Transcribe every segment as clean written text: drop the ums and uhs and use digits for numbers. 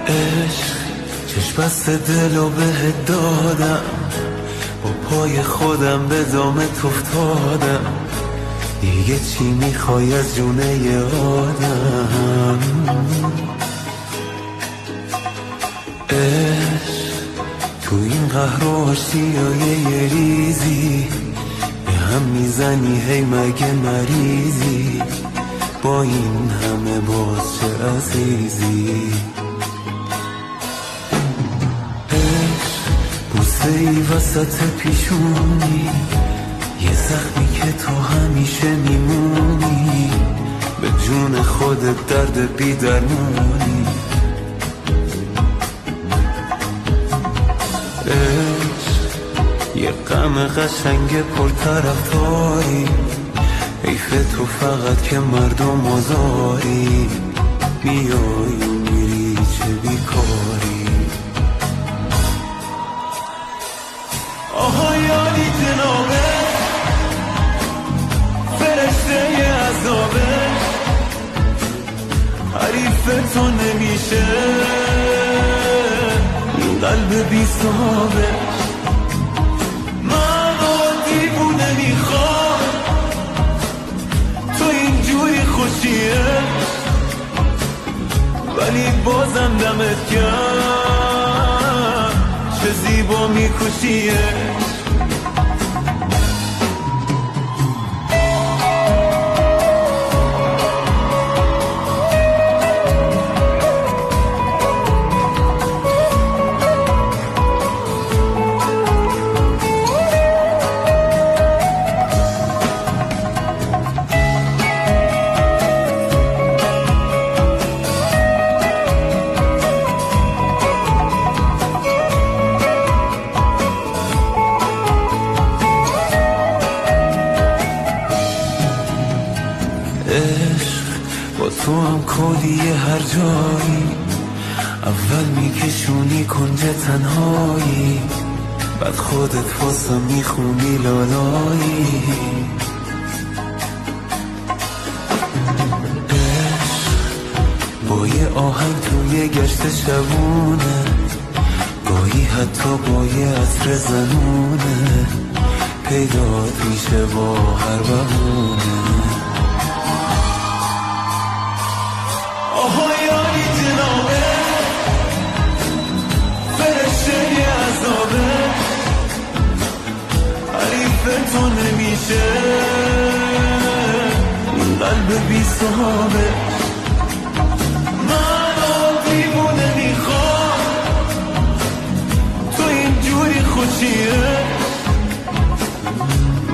عشق چشم بسته دلو بهت دادم، با پای خودم به دامت افتادم. دیگه چی میخوای از جونه ی آدم؟ عشق تو این قهر و آشتیای یه ریزی به هم میزنی، هی مگه مریضی؟ با این همه باز چه عزیزی؟ بوسه ای وسط پیشونی، یه زخمی که تو همیشه میمونی، به جون خودت درد بی درمونی. یه غم قشنگ پرطرفداری، حیف تو فقط که مردم آزاری، میای و میری چه بیکاری. آها یادی جنابه، فرشته عذابه، حریف تو نمیشه این قلب بی صحابه. من دیوونه میخوام تو اینجوری خوشیه، ولی بازم دمت گرم چه زیبا میکشیه. عشق با تو هم کلیه هر جایی، اول میکشونی کنج تنهایی، بعد خودت واسم میخونی لالایی. عشق با یه آهنگ توی گشت شبونه، گاهی حتی با یه عطر زنونه، پیدات میشه با هر بهونه. آها یاری جنابه، فرشته عذابه، حریف تو نمیشه این قلب بی صحابه. من دیوونه میخوام تو اینجوری خوشیه،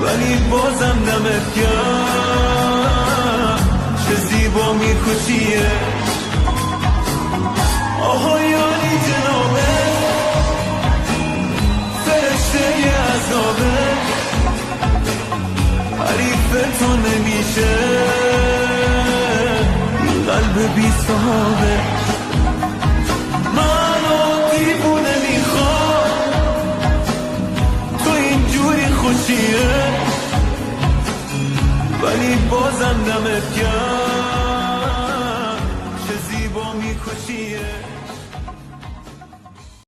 ولی بازم دمت گرم چه زیبا میکشیه. آها یاری جنابه، فرشته عذابه، حریف تو نمیشه این قلب بی صحابه. منو دیوونه میخوام تو اینجوری خوشیه، ولی بازم دمت گرم چه زیبا میکشیه.